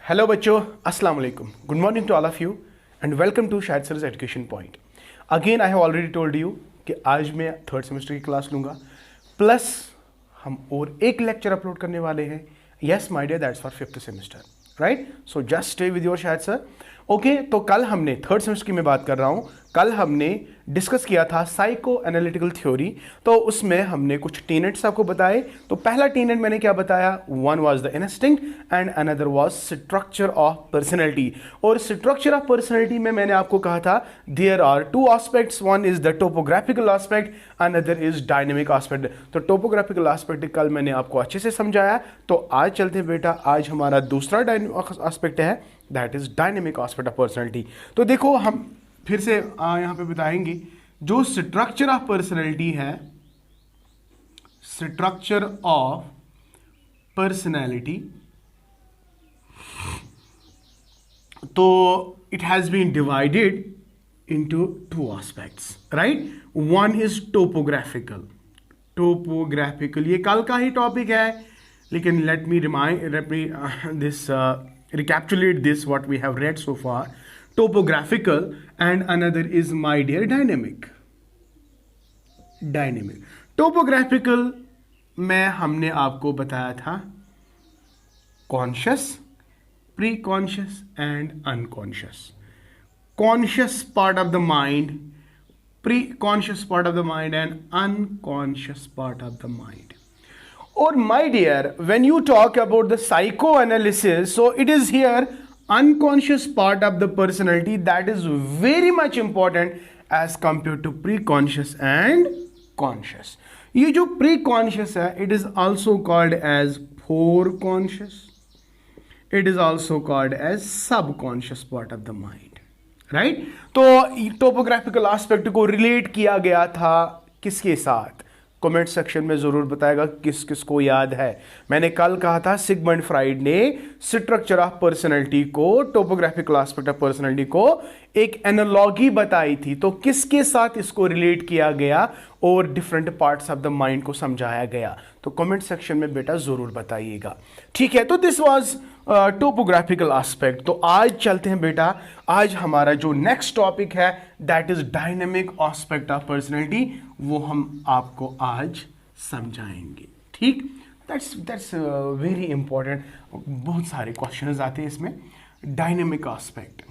Hello बच्चों, अस्सलाम वालेकुम, good morning to all of you and welcome to Shahid sir's education point. Again I have already told you कि आज मैं third semester की क्लास लूँगा, प्लस हम और एक लेक्चर अपलोड करने वाले हैं। Yes my dear, that's for fifth semester, right? So just stay with your Shahid sir. Okay, तो कल हमने थर्ड सेमेस्टर की मैं बात कर रहा हूँ, कल हमने डिस्कस किया था साइको एनालिटिकल थ्योरी। तो उसमें हमने कुछ टीनेट्स आपको बताए। तो पहला टीनेट मैंने क्या बताया? One was the instinct and another was structure of personality. और स्ट्रक्चर ऑफ पर्सनैलिटी में मैंने आपको कहा था there are two aspects, one is the topographical aspect, another is dynamic aspect. तो टोपोग्राफिकल एस्पेक्ट कल मैंने आपको अच्छे से समझाया। तो आज चलते हैं बेटा, आज हमारा दूसरा एस्पेक्ट है, that is dynamic aspect of personality. तो देखो, हम फिर से यहां पे बताएंगे जो स्ट्रक्चर ऑफ पर्सनैलिटी है, स्ट्रक्चर ऑफ पर्सनैलिटी, तो it has been divided into two aspects, right? One is topographical. Topographical ये कल का ही टॉपिक है, लेकिन let me this recapitulate this what we have read so far. Topographical and another is my dear dynamic. Topographical में हमने आपको बताया था conscious, pre conscious and unconscious. Conscious part of the mind, pre conscious part of the mind and unconscious part of the mind. Or my dear, when you talk about the psychoanalysis, so it is here unconscious part of the personality that is very much important as compared to pre-conscious and conscious. ये जो pre-conscious है, it is also called as foreconscious. It is also called as subconscious part of the mind, right? तो topographical aspect को relate किया गया था किसके साथ? कमेंट सेक्शन में जरूर बताएगा किस किस को याद है। मैंने कल कहा था सिगमंड फ्राइड ने स्ट्रक्चर ऑफ पर्सनैलिटी को, टोपोग्राफिकल एस्पेक्ट ऑफ पर्सनैलिटी को एक एनालॉजी बताई थी। तो किसके साथ इसको रिलेट किया गया और different parts of the mind को समझाया गया? तो कमेंट सेक्शन में बेटा जरूर बताइएगा, ठीक है? तो दिस वाज टोपोग्राफिकल एस्पेक्ट। तो आज चलते हैं बेटा, आज हमारा जो नेक्स्ट टॉपिक है that is dynamic aspect of personality, वो हम आपको आज समझाएंगे, ठीक? That's very important. बहुत सारे क्वेश्चंस आते हैं इसमें। Dynamic aspect,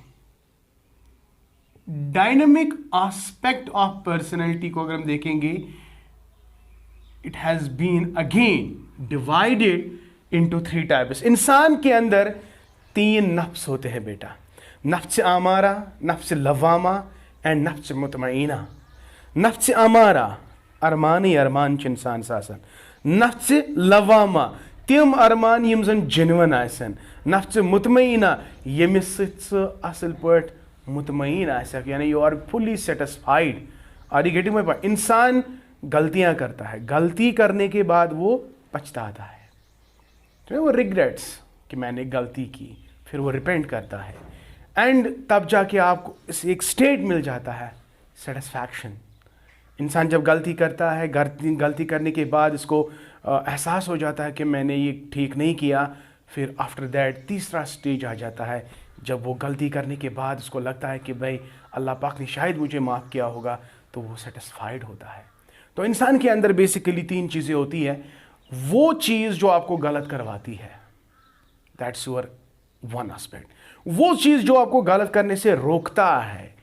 dynamic aspect of personality को अगर हम देखेंगे, it has been again divided into three types. इंसान के अंदर तीन नफ्स होते हैं बेटा, नफ्स आमारा, नफ्स लवामा एंड नफ्स मुतमईना। नफ्स आमारा अरमानी अरमान च इंसान सासन, नफ्स लवामा तिम अरमान यम जन जेन्युइन आसन, नफ्स मुतमईना यमिस सत्य असल पट मुतमईन आसक, यानी you are fully satisfied. Are you getting my point? इंसान गलतियां करता है, गलती करने के बाद वो पछताता है, तो वो रिग्रेट्स कि मैंने गलती की, फिर वो रिपेंट करता है एंड तब जाके आपको एक स्टेट मिल जाता है सेटिस्फैक्शन। इंसान जब गलती करता है, गलती करने के बाद इसको एहसास हो जाता है कि मैंने ये ठीक नहीं किया, फिर आफ्टर दैट तीसरा स्टेज आ जाता है जब वो गलती करने के बाद उसको लगता है कि भाई अल्लाह पाक ने शायद मुझे माफ़ किया होगा, तो वो सेटिस्फाइड होता है। तो इंसान के अंदर बेसिकली तीन चीज़ें होती है। वो चीज़ जो आपको गलत करवाती है, दैट्स योर वन एस्पेक्ट। वो चीज़ जो आपको गलत करने से रोकता है,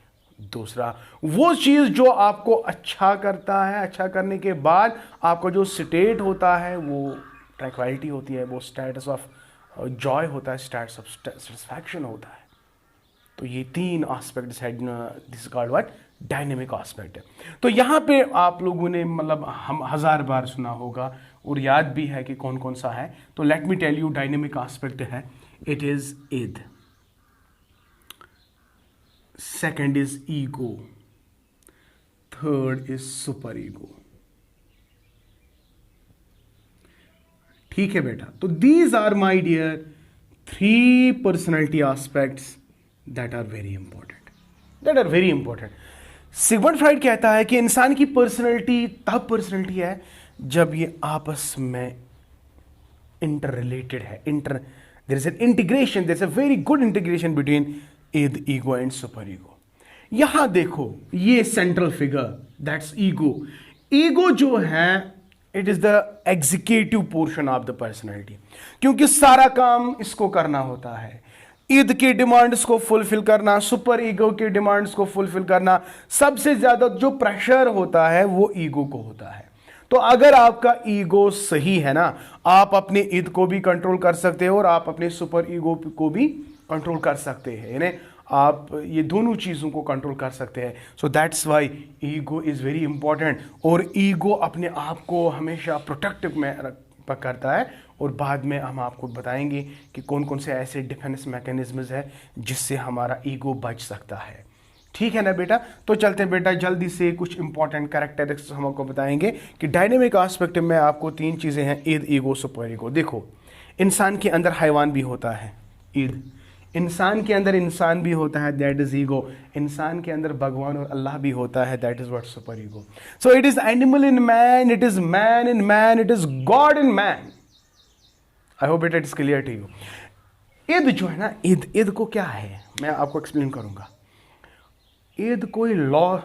दूसरा। वो चीज़ जो आपको अच्छा करता है, अच्छा करने के बाद आपका जो स्टेट होता है वो ट्रैंक्विलिटी होती है, वो स्टेटस ऑफ जॉय होता है, स्टेटस ऑफ सेटिस्फैक्शन होता है। तो ये तीन एस्पेक्ट्स है, this is called what? Dynamic aspect. तो यहाँ पे आप लोगों ने मतलब हम 1000 बार सुना होगा और याद भी है कि कौन कौन सा है। तो let me tell you, dynamic aspect है, it is id, second is ego, third is super ego, ठीक है बेटा? तो these are my dear three personality aspects that are very important, that are very important. Sigmund Freud कहता है कि इंसान की पर्सनैलिटी तब पर्सनैलिटी है जब ये आपस में इंटर रिलेटेड है, There is an integration, there is a very good integration between id, ego and super ego. यहां देखो ये central figure, that's ego. Ego जो है it is the executive portion of the personality, क्योंकि सारा काम इसको करना होता है. ईद की डिमांड्स को फुलफिल करना, सुपर ईगो की डिमांड्स को फुलफिल करना, सबसे ज्यादा जो प्रेशर होता है वो ईगो को होता है. तो अगर आपका ईगो सही है ना, आप अपने ईद को भी कंट्रोल कर सकते हो और आप अपने सुपर ईगो को भी कंट्रोल कर सकते हैं, यानी आप ये दोनों चीज़ों को कंट्रोल कर सकते हैं. So that's why ego is very important. और ईगो अपने आप को हमेशा प्रोटेक्टिव में करता है, और बाद में हम आपको बताएंगे कि कौन कौन से ऐसे डिफेंस मैकेनिज्म्स है जिससे हमारा ईगो बच सकता है. ठीक है ना बेटा. तो चलते हैं बेटा, जल्दी से कुछ इंपॉर्टेंट कैरेक्टरिस्टिक्स हम आपको बताएंगे कि डायनेमिक एस्पेक्ट में आपको 3 चीज़ें हैं, ईद, ईगो, सुपर ईगो. देखो, इंसान के अंदर हैवान भी होता है, ईद. इंसान के अंदर इंसान भी होता है, दैट इज ईगो. इंसान के अंदर भगवान और अल्लाह भी होता है, that is what super ego. So it is animal in man, it is man in man, it is God in man. I hope it is clear to you. Id जो है ना, ईद को क्या है मैं आपको एक्सप्लेन करूंगा. ईद कोई law,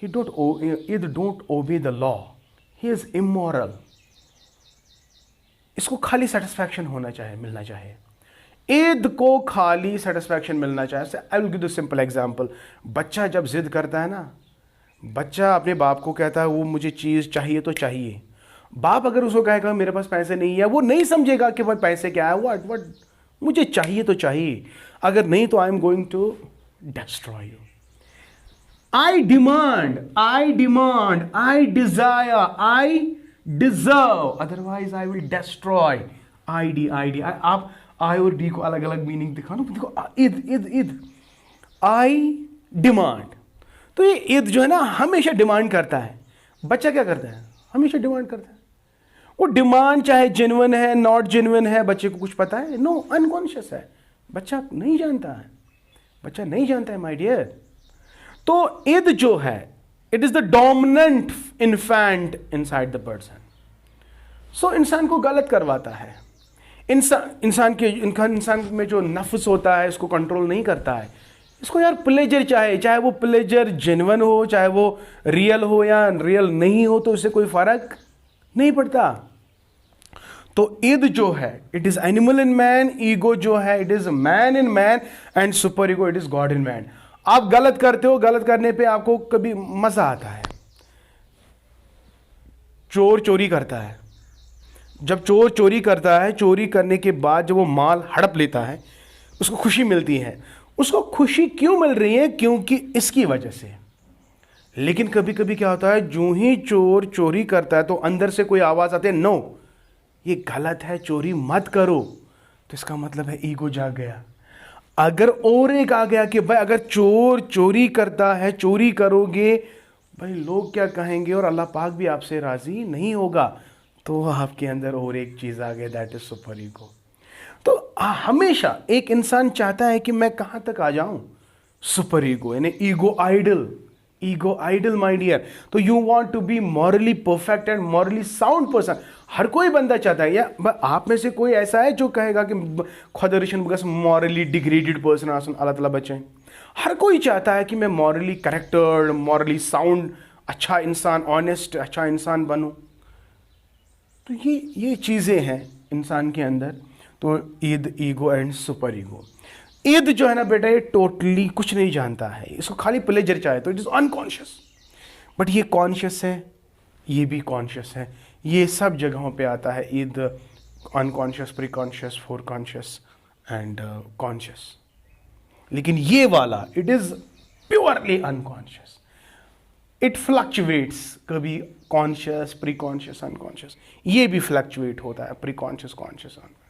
Eid don't obey the law, he is immoral. इसको खाली सेटिस्फैक्शन होना चाहिए, मिलना चाहिए. ईद को खाली सेटिस्फैक्शन मिलना चाहिए. I will give the simple example. बच्चा जब जिद करता है ना, बच्चा अपने बाप को कहता है वो मुझे चीज़ चाहिए तो चाहिए. बाप अगर उसको कहेगा मेरे पास पैसे नहीं है, वो नहीं समझेगा कि भाई पैसे क्या है, व्हाट मुझे चाहिए तो चाहिए. अगर नहीं तो I am going to destroy you. I demand, I desire, I deserve, otherwise I will destroy. I आप आई और डी को अलग अलग मीनिंग दिखा ना. देखो, ईद आई डिमांड. तो ये ईद जो है ना हमेशा डिमांड करता है. बच्चा क्या करता है, हमेशा डिमांड करता है. वो डिमांड चाहे जेन्युइन है, नॉट जेन्युइन है, बच्चे को कुछ पता है? नो, अनकॉन्शियस है. बच्चा नहीं जानता है, बच्चा नहीं जानता है माय डियर. तो ईद जो है it is the dominant infant inside the person. So इंसान को गलत करवाता है. इंसान में जो नफ्स होता है इसको कंट्रोल नहीं करता है. इसको यार प्लेजर चाहे वो प्लेजर जेन्युइन हो, चाहे वो रियल हो या रियल नहीं हो, तो इससे कोई फर्क नहीं पड़ता. तो ईद जो है it is animal in man, ego जो है it is man in man, and super ego it is God in man. आप गलत करते हो, गलत करने पे आपको कभी मजा आता है. चोर चोरी करता है, जब चोर चोरी करता है, चोरी करने के बाद जब वो माल हड़प लेता है उसको खुशी मिलती है. उसको खुशी क्यों मिल रही है? क्योंकि इसकी वजह से. लेकिन कभी कभी क्या होता है, जो ही चोर चोरी करता है तो अंदर से कोई आवाज आती है, नो ये गलत है, चोरी मत करो. तो इसका मतलब है ईगो जाग गया. अगर और एक आ गया कि भाई अगर चोर चोरी करता है, चोरी करोगे भाई लोग क्या कहेंगे और अल्लाह पाक भी आपसे राजी नहीं होगा, तो आपके अंदर और एक चीज आ गई, दैट इज सुपर ईगो. तो हमेशा एक इंसान चाहता है कि मैं कहां तक आ जाऊं, सुपर ईगो, यानी ईगो आइडल माय डियर. तो you want to be morally perfect and morally sound person. हर कोई बंदा चाहता है. या आप में से कोई ऐसा है जो कहेगा कि खुदा रिशन बस मॉरली डिग्रेडेड पर्सन आसन अल्लाह ताला बचाएं. हर कोई चाहता है कि मैं मॉरली करेक्टर्ड, मॉरली साउंड, अच्छा इंसान, ऑनेस्ट, अच्छा इंसान बनूं. तो ये चीज़ें हैं इंसान के अंदर. तो Eid, ego and super ego. Eid जो है ना बेटा ये टोटली कुछ नहीं जानता है, इसको खाली प्लेजर चाहिए, तो इट इज अनकॉन्शियस. बट ये कॉन्शियस है, ये भी कॉन्शियस है. ये सब जगहों पे आता है. Id unconscious, preconscious, for conscious and conscious. लेकिन ये वाला it is purely unconscious. It fluctuates, कभी कॉन्शियस, प्री कॉन्शियस, अनकॉन्शियस, ये भी फ्लक्चुएट होता है, preconscious, conscious, unconscious.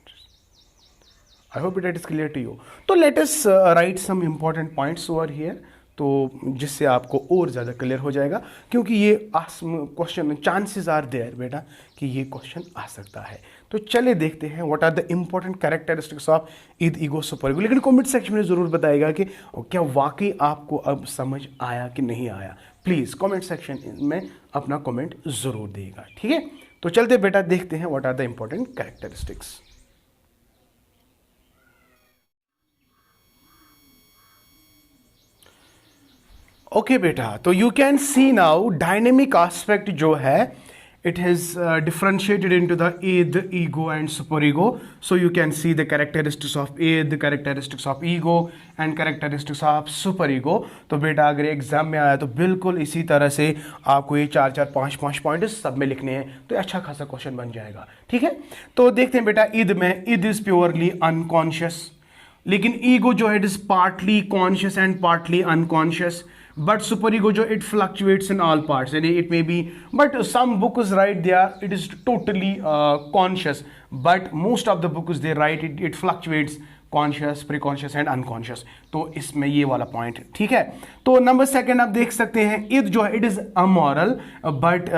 I hope it is clear to you. तो let us write some important points over here, तो जिससे आपको और ज़्यादा क्लियर हो जाएगा, क्योंकि ये क्वेश्चन चांसेस आर देयर बेटा कि ये क्वेश्चन आ सकता है. तो चलिए देखते हैं what are the important characteristics of id, ego, super ego. लेकिन कमेंट सेक्शन में ज़रूर बताइएगा कि क्या वाकई आपको अब समझ आया कि नहीं आया. प्लीज़ कमेंट सेक्शन में अपना कमेंट ज़रूर देगा. ठीक है, तो चलते बेटा देखते हैं what are the important characteristics. Okay बेटा, तो you can see now dynamic aspect जो है it is differentiated into the id, ego and superego. So you can see the characteristics of id, the characteristics of ego and characteristics of superego. तो बेटा अगर exam में आया तो बिल्कुल इसी तरह से आपको ये 4-4 5-5 पॉइंट सब में लिखने हैं, तो अच्छा खासा क्वेश्चन बन जाएगा। ठीक है, तो देखते हैं बेटा id में, id इज प्योरली अनकॉन्शियस, लेकिन ईगो जो है it is partly conscious and partly unconscious, but superego जो it fluctuates in all parts and it may be, but some books write there it is totally conscious, but most of the books they write it fluctuates conscious, preconscious and unconscious. तो इसमें ये वाला point ठीक है। तो number second आप देख सकते हैं इद जो है it is amoral, but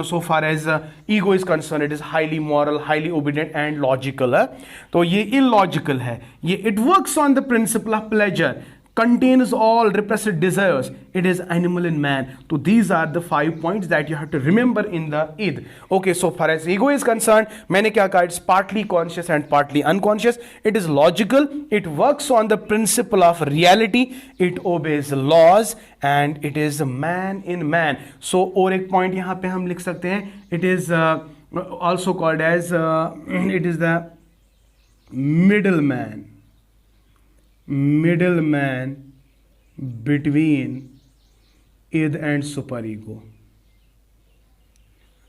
so far as ego is concern it is highly moral, highly obedient and logical है। तो ये इलॉजिकल है, ये it works on the principle of pleasure, contains all repressed desires, it is animal in man. So these are the 5 points that you have to remember in the id. Okay, so far as ego is concerned, मैंने क्या कहा, it's partly conscious and partly unconscious, it is logical, it works on the principle of reality, it obeys laws and it is man in man. So और एक point यहाँ पे हम लिख सकते हैं, it is also called as it is the middleman between id and superego.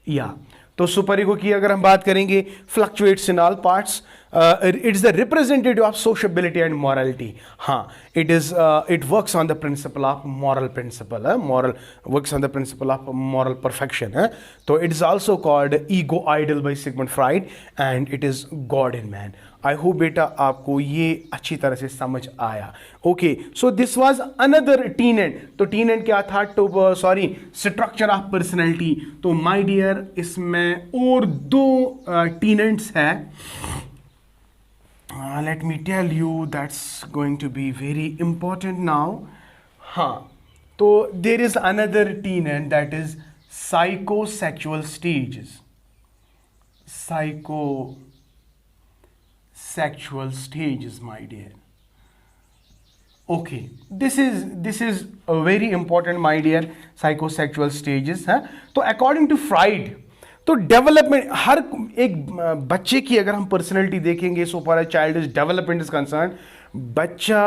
या तो सुपरईगो की अगर हम बात करेंगे, fluctuates in all parts, it is the representative of sociability and morality. हाँ, it works on the principle of moral principle, works on the principle of moral perfection. So it is also called ego idol by Sigmund Freud and it is God in man. I hope बेटा आपको ये अच्छी तरह से समझ आया। Okay, so this was another tenet. तो tenet क्या था, स्ट्रक्चर ऑफ पर्सनैलिटी। तो माय डियर इसमें और 2 टीनेंट्स हैं, let me tell you that's going to be very important now. हाँ, तो there is another tenet that is psychosexual stages, sexual stages, my dear. Okay, this is a very important, my dear, psychosexual stages है। तो according to Freud, तो development हर एक बच्चे की अगर हम पर्सनैलिटी देखेंगे, so for a child is development is concern, बच्चा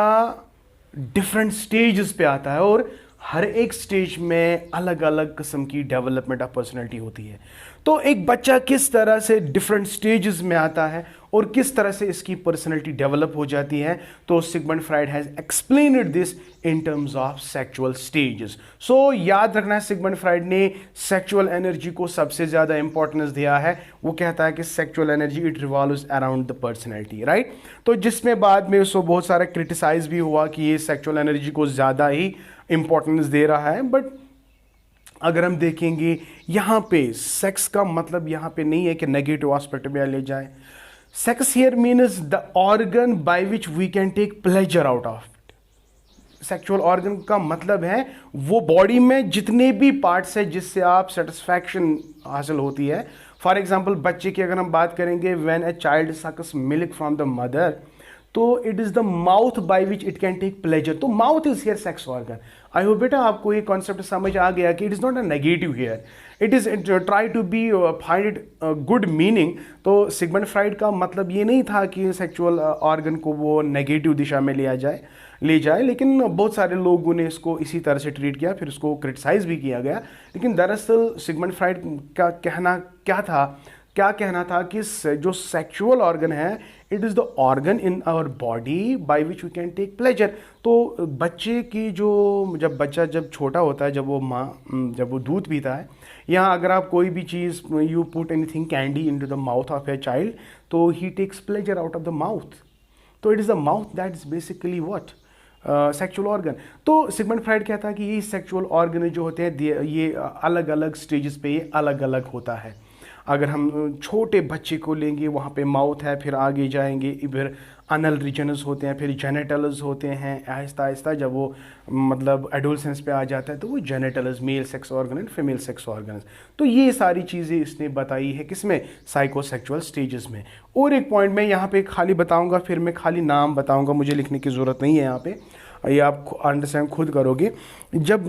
डिफरेंट स्टेजेस पे आता है और हर एक स्टेज में अलग अलग किस्म की डेवलपमेंट ऑफ पर्सनैलिटी होती है। तो एक बच्चा किस तरह से डिफरेंट स्टेजेस में आता है और किस तरह से इसकी पर्सनैलिटी डेवलप हो जाती है, तो Sigmund Freud has explained this in terms of sexual stages. So याद रखना है, सिगमंड फ्राइड ने सेक्सुअल एनर्जी को सबसे ज़्यादा इंपॉर्टेंस दिया है। वो कहता है कि sexual energy it revolves around the personality, right. तो जिसमें बाद में उसको बहुत सारा क्रिटिसाइज भी हुआ कि ये सेक्सुअल एनर्जी को ज़्यादा ही इंपॉर्टेंस दे रहा है, बट अगर हम देखेंगे यहाँ पे सेक्स का मतलब यहाँ पे नहीं है कि नेगेटिव एस्पेक्ट में ले जाए। Sex here means the organ by which we can take pleasure out of. Sexual organ का मतलब है वो बॉडी में जितने भी पार्ट्स है जिससे आप सेटिस्फैक्शन हासिल होती है। फॉर एग्जाम्पल बच्चे की अगर हम बात करेंगे, when a child sucks milk from the mother, तो it is the mouth by which it can take pleasure. तो mouth is here sex organ. I hope बेटा आपको ये कॉन्सेप्ट समझ आ गया कि it is not a negative here, it is try to be find it good meaning. तो Sigmund Freud का मतलब ये नहीं था कि सेक्सुअल ऑर्गन को वो नेगेटिव दिशा में ले जाए, लेकिन बहुत सारे लोगों ने इसको इसी तरह से ट्रीट किया, फिर उसको क्रिटिसाइज भी किया गया। लेकिन दरअसल सिगमंड फ्राइड का क्या कहना था कि जो सेक्सुअल ऑर्गन है it is the organ in our body by which we can take pleasure. तो बच्चे की जब बच्चा छोटा होता है, जब वो दूध पीता है, या अगर आप कोई भी चीज़ you put anything candy into the mouth of a child, तो he takes pleasure out of the mouth. तो it is the mouth that is basically what sexual organ. तो सिगमंड फ्राइड कहता है कि ये सेक्सुअल ऑर्गन जो होते हैं ये अलग अलग स्टेजेस पे ये अलग अलग होता है। अगर हम छोटे बच्चे को लेंगे, वहाँ पे माउथ है, फिर आगे जाएंगे फिर अनल रीजनस होते हैं, फिर जेनेटल्स होते हैं। आहिस्ता आहिस्ता जब वो मतलब एडोलसेंस पे आ जाता है तो वो genitals, male sex organ and female sex organ. तो ये सारी चीज़ें इसने बताई है किसमें, साइकोसेक्सुअल स्टेजेस में। और एक पॉइंट मैं यहाँ पे खाली बताऊँगा, फिर मैं खाली नाम बताऊँगा, मुझे लिखने की ज़रूरत नहीं है यहाँ पे। ये आप अंडरस्टैंड खुद करोगे। जब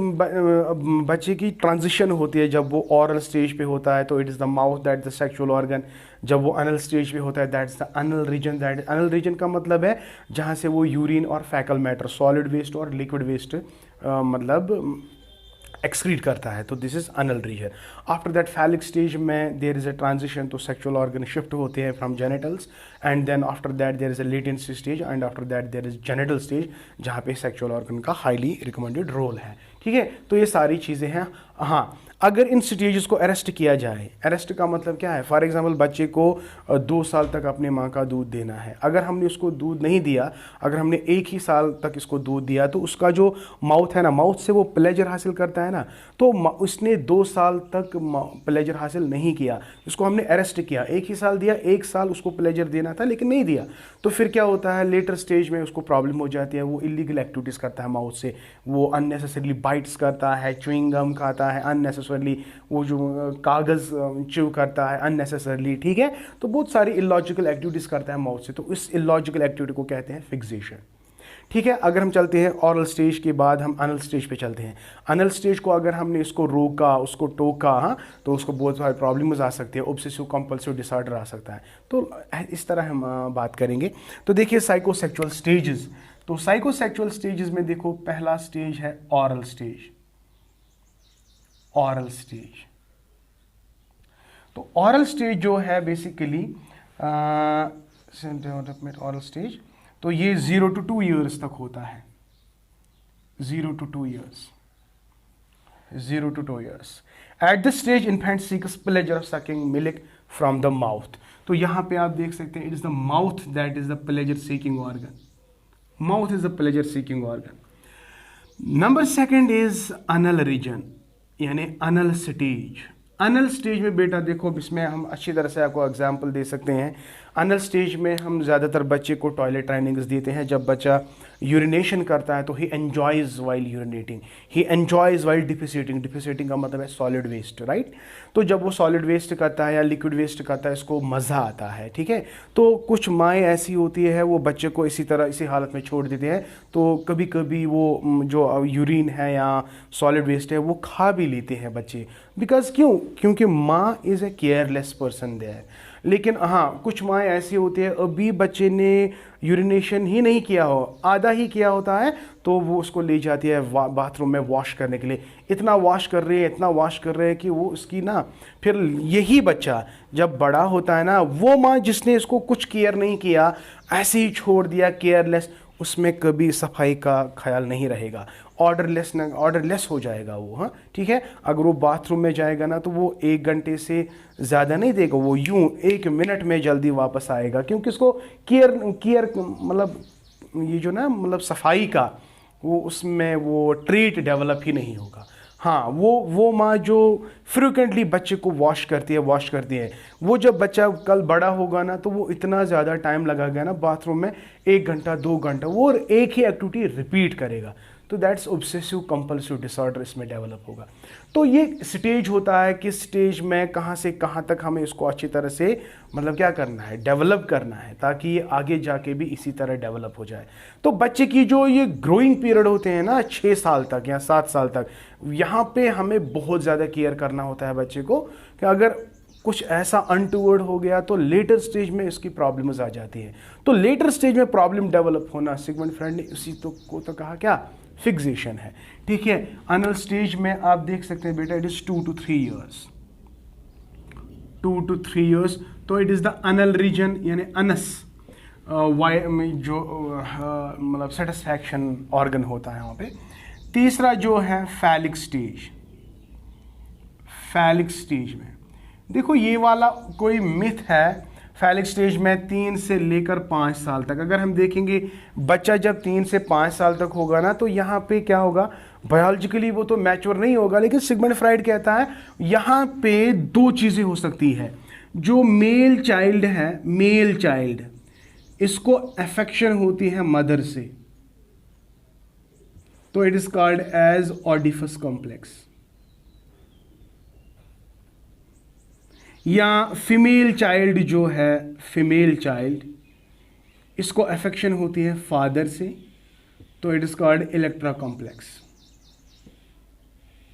बच्चे की ट्रांजिशन होती है, जब वो ऑरल स्टेज पे होता है तो it is the mouth that the sexual organ. जब वो अनल स्टेज पे होता है that is the anal region. That anal region का मतलब है जहाँ से वो यूरिन और फैकल मैटर, सॉलिड वेस्ट और लिक्विड वेस्ट मतलब एक्सक्रीट करता है, तो this is anal region. After that phallic stage में देयर इज अ ट्रांजिशन, तो सेक्सुअल ऑर्गन शिफ्ट होते हैं from genitals, and then after that there is a latency stage, and after that there is genital stage जहाँ पे sexual organ का highly recommended role है। ठीक है, तो ये सारी चीज़ें हैं। हाँ, अगर इन स्टेजेस को अरेस्ट किया जाए, अरेस्ट का मतलब क्या है, फॉर एग्जांपल बच्चे को 2 साल तक अपने माँ का दूध देना है, अगर हमने उसको दूध नहीं दिया, अगर हमने 1 ही साल तक इसको दूध दिया, तो उसका जो माउथ है ना, माउथ से वो प्लेजर हासिल करता है ना, तो उसने 2 साल तक प्लेजर हासिल नहीं किया, उसको हमने अरेस्ट किया, 1 ही साल दिया, 1 साल उसको प्लेजर देना था लेकिन नहीं दिया, तो फिर क्या होता है, लेटर स्टेज में उसको प्रॉब्लम हो जाती है, वो इलीगल एक्टिविटीज़ करता है माउथ से, वो अननेसेसरीली बाइट्स करता है, च्युइंग गम खाता है अननेसेसरली, वो जो कागज़ च्यू करता है अननेसेसरली। ठीक है, तो बहुत सारी इलॉजिकल एक्टिविटीज़ करता है माउथ से, तो इस इलॉजिकल एक्टिविटी को कहते हैं फिक्सेशन। ठीक है, अगर हम चलते हैं ऑरल स्टेज के बाद हम अनल स्टेज पे चलते हैं। अनल स्टेज को अगर हमने इसको रोका, उसको टोका, हाँ, तो उसको बहुत सारी प्रॉब्लम्स आ सकती है, ऑब्सेसिव कंपल्सिव डिसऑर्डर आ सकता है, तो इस तरह हम बात करेंगे। तो देखिए साइकोसेक्सुअल स्टेजेस, तो साइकोसेक्सुअल स्टेजेस में देखो पहला स्टेज है ऑरल स्टेज। ऑरल स्टेज, तो ऑरल स्टेज जो है बेसिकली ऑरल स्टेज, तो ये 0 to 2 ईयर्स तक होता है, 0 to 2 years, 0 to 2 years. At this stage infant seeks pleasure of sucking milk from the mouth. तो यहाँ पे आप देख सकते हैं it is the mouth that is the pleasure seeking organ, mouth is the pleasure seeking organ. Number second is anal region, यानी anal stage. अनल stage में बेटा देखो, इसमें हम अच्छी तरह से आपको एग्जांपल दे सकते हैं। अनल स्टेज में हम ज़्यादातर बच्चे को टॉयलेट ट्रेनिंग्स देते हैं। जब बच्चा यूरिनेशन करता है तो ही एन्जॉयज़ वाइल यूरिनेटिंग, ही एन्जॉयज़ वाइल डिफिसेटिंग। डिफिसेटिंग का मतलब है सॉलिड वेस्ट, राइट। तो जब वो सॉलिड वेस्ट करता है या लिक्विड वेस्ट करता है, इसको मज़ा आता है, ठीक है। तो कुछ माएँ ऐसी होती है वो बच्चे को इसी तरह इसी हालत में छोड़ देते हैं, तो कभी कभी वो जो यूरिन है या सॉलिड वेस्ट है वो खा भी लेते हैं बच्चे, बिकॉज क्योंकि माँ is a careless person there. लेकिन हाँ, कुछ माएँ ऐसी होती है अभी बच्चे ने यूरिनेशन ही नहीं किया हो, आधा ही किया होता है, तो वो उसको ले जाती है बाथरूम में वॉश करने के लिए। इतना वॉश कर रही है, इतना वॉश कर रहे हैं कि वो उसकी ना, फिर यही बच्चा जब बड़ा होता है ना, वो माँ जिसने इसको कुछ केयर नहीं किया, ऐसे ही छोड़ दिया केयरलेस, उसमें कभी सफाई का ख्याल नहीं रहेगा, ऑर्डरलेस हो जाएगा वो। हाँ, ठीक है। अगर वो बाथरूम में जाएगा ना, तो वो 1 घंटे से ज़्यादा नहीं देगा, वो यूं 1 मिनट में जल्दी वापस आएगा, क्योंकि उसको केयर मतलब ये जो ना मतलब सफाई का वो उसमें वो ट्रीट डेवलप ही नहीं होगा। हाँ, वो माँ जो फ्रिक्वेंटली बच्चे को वॉश करती है, वो जब बच्चा कल बड़ा होगा ना, तो वो इतना ज़्यादा टाइम लगेगा ना बाथरूम में, 1 घंटा 2 घंटा, वो एक ही एक्टिविटी रिपीट करेगा, तो दैट्स ऑब्सेसिव कंपल्सिव डिसऑर्डर इसमें डेवलप होगा। तो ये स्टेज होता है, किस स्टेज में कहाँ से कहाँ तक हमें इसको अच्छी तरह से मतलब क्या करना है, डेवलप करना है, ताकि ये आगे जाके भी इसी तरह डेवलप हो जाए। तो बच्चे की जो ये ग्रोइंग पीरियड होते हैं ना, 6 साल तक या 7 साल तक, यहाँ पे हमें बहुत ज़्यादा केयर करना होता है बच्चे को, कि अगर कुछ ऐसा अनटूवर्ड हो गया तो लेटर स्टेज में इसकी प्रॉब्लम्स आ जाती है। तो लेटर स्टेज में प्रॉब्लम डेवलप होना, सिगमंड फ्रॉइड ने इसी को तो कहा क्या, फिक्सेशन है, ठीक है। अनल स्टेज में आप देख सकते हैं बेटा, it is 2 to 3 years, 2 to 3 years. तो it is the anal region, यानी अनस जो मतलब सेटिस्फैक्शन ऑर्गन होता है वहाँ पे। तीसरा जो है फैलिक स्टेज। फैलिक स्टेज में देखो, ये वाला कोई मिथ है। फैलिक स्टेज में 3 से लेकर 5 साल तक, अगर हम देखेंगे बच्चा जब 3 से 5 साल तक होगा ना, तो यहाँ पे क्या होगा, बायोलॉजिकली वो तो मैच्योर नहीं होगा, लेकिन सिगमंड फ्राइड कहता है यहाँ पे 2 चीज़ें हो सकती है। जो मेल चाइल्ड है, मेल चाइल्ड, इसको अफेक्शन होती है मदर से, तो it is called as Oedipus complex. या फीमेल चाइल्ड जो है, फीमेल चाइल्ड, इसको अफेक्शन होती है फादर से, तो it is called Electra complex.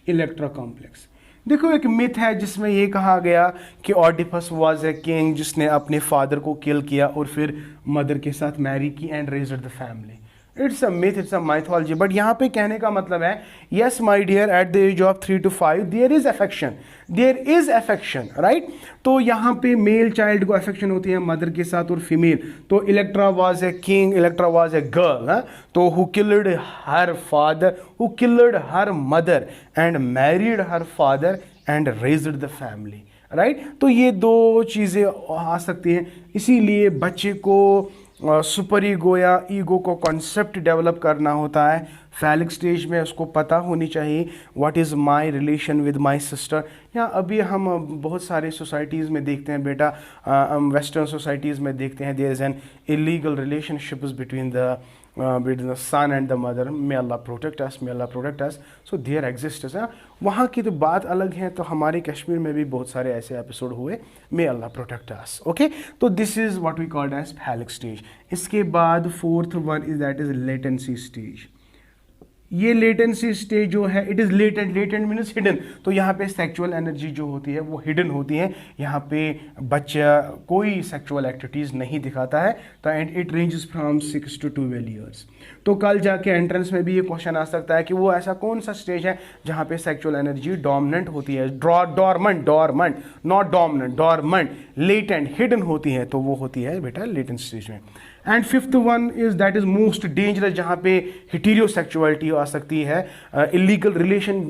Electra complex, देखो एक मिथ है जिसमें ये कहा गया कि ऑडिपस वाज ए किंग जिसने अपने फादर को किल किया और फिर मदर के साथ मैरी की and raised the family. It's a myth, it's a mythology. But यहाँ पे कहने का मतलब है, yes my dear, at the age of 3 to 5 there is affection, there is affection, right. तो यहाँ पे मेल चाइल्ड को अफेक्शन होती है मदर के साथ और फीमेल। तो Electra was a king, Electra was a girl, तो who killed her father, who killed her mother and married her father and raised the family, right. तो ये दो चीज़ें आ सकती हैं, इसीलिए बच्चे को सुपर ईगो या ईगो को कॉन्सेप्ट डेवलप करना होता है। फैलिक स्टेज में उसको पता होनी चाहिए what is my relation with my sister. या अभी हम बहुत सारे सोसाइटीज़ में देखते हैं बेटा, वेस्टर्न सोसाइटीज़ में देखते हैं there is an illegal relationships between the son and the mother. May Allah protect us, may Allah protect us. So there exists, वहाँ की तो बात अलग है। तो हमारे कश्मीर में भी बहुत सारे ऐसे एपिसोड हुए। May Allah protect us, okay. तो this is what we called as phallic stage. इसके बाद fourth one is that is latency stage. ये लेटेंसी स्टेज जो है, it is latent, latent means hidden. तो यहाँ पे सेक्सुअल एनर्जी जो होती है वो हिडन होती है। यहाँ पे बच्चा कोई सेक्सुअल एक्टिविटीज़ नहीं दिखाता है। तो and it ranges from 6 to 12 years. तो कल जाके एंट्रेंस में भी ये क्वेश्चन आ सकता है कि वो ऐसा कौन सा स्टेज है जहाँ पे सेक्सुअल एनर्जी डोमिनेंट होती है, dormant, dormant, not dominant, dormant, latent, hidden होती है। तो वो होती है बेटा लेटेंट स्टेज में। And fifth one is that is most dangerous, जहाँ पे हिटीरियोसेक्सुअलिटी आ सकती है। Illegal relation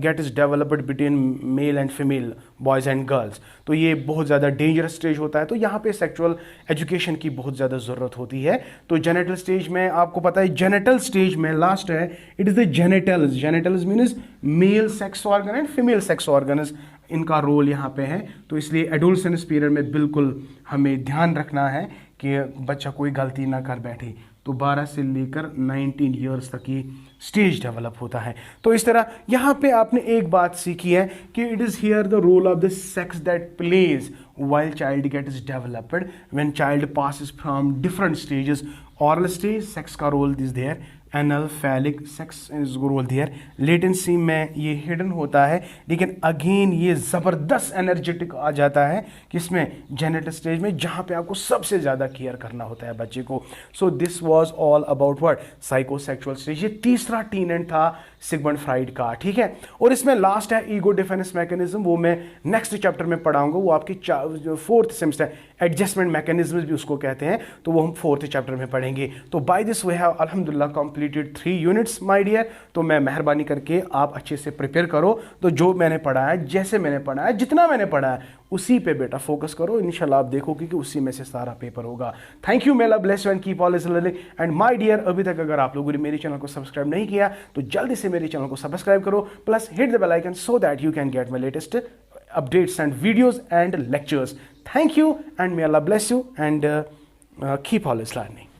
get is developed between male and female, boys and girls. तो ये बहुत ज़्यादा डेंजरस स्टेज होता है। तो यहाँ पे सेक्सुअल एजुकेशन की बहुत ज़्यादा ज़रूरत होती है। तो जेनेटल स्टेज में आपको पता है, जेनेटल स्टेज में लास्ट है, it is the genitals. Genitals means male sex organ and female sex organs, इनका रोल यहाँ पे है। तो इसलिए एडोलसेंस पीरियड में बिल्कुल हमें ध्यान रखना है कि बच्चा कोई गलती ना कर बैठे। तो 12 से लेकर 19 ईयर्स तक ये स्टेज डेवलप होता है। तो इस तरह यहाँ पे आपने एक बात सीखी है कि it is here the role of the sex that plays while child gets developed, when child passes from different stages. Oral stage, sex का role is there, anal phallic sex is role there. Latency में ये hidden होता है, लेकिन again ये ज़बरदस्त energetic आ जाता है किसमें, जेनेटल स्टेज में, जहाँ पे आपको सबसे ज़्यादा केयर करना होता है बच्चे को। सो this was all about what, psychosexual stage. ये तीसरा टीनेंट था सिगमंड फ्राइड का, ठीक है। और इसमें लास्ट है ईगो डिफेंस मैकेनिज्म, वो मैं नेक्स्ट चैप्टर में पढ़ाऊंगा। वो आपकी 4th सेमेस्टर एडजस्टमेंट मैकेनिज्म भी उसको कहते हैं, तो वो हम 4th चैप्टर में पढ़ेंगे। तो बाय दिस वी हैव अल्हम्दुलिल्लाह कंप्लीटेड 3 यूनिट्स माय डियर। तो मैं मेहरबानी करके आप अच्छे से प्रिपेयर करो। तो जो मैंने पढ़ा है, जैसे मैंने पढ़ा है, जितना मैंने पढ़ा है, उसी पे बेटा फोकस करो। इंशाल्लाह आप देखोगे कि उसी में से सारा पेपर होगा। Thank you, may Allah bless you and keep all learning. And my dear, अभी तक अगर आप लोगों ने मेरे चैनल को सब्सक्राइब नहीं किया तो जल्दी से मेरे चैनल को सब्सक्राइब करो, plus hit the bell icon so that you can get my latest updates and videos and lectures. Thank you and may Allah bless you and keep always learning.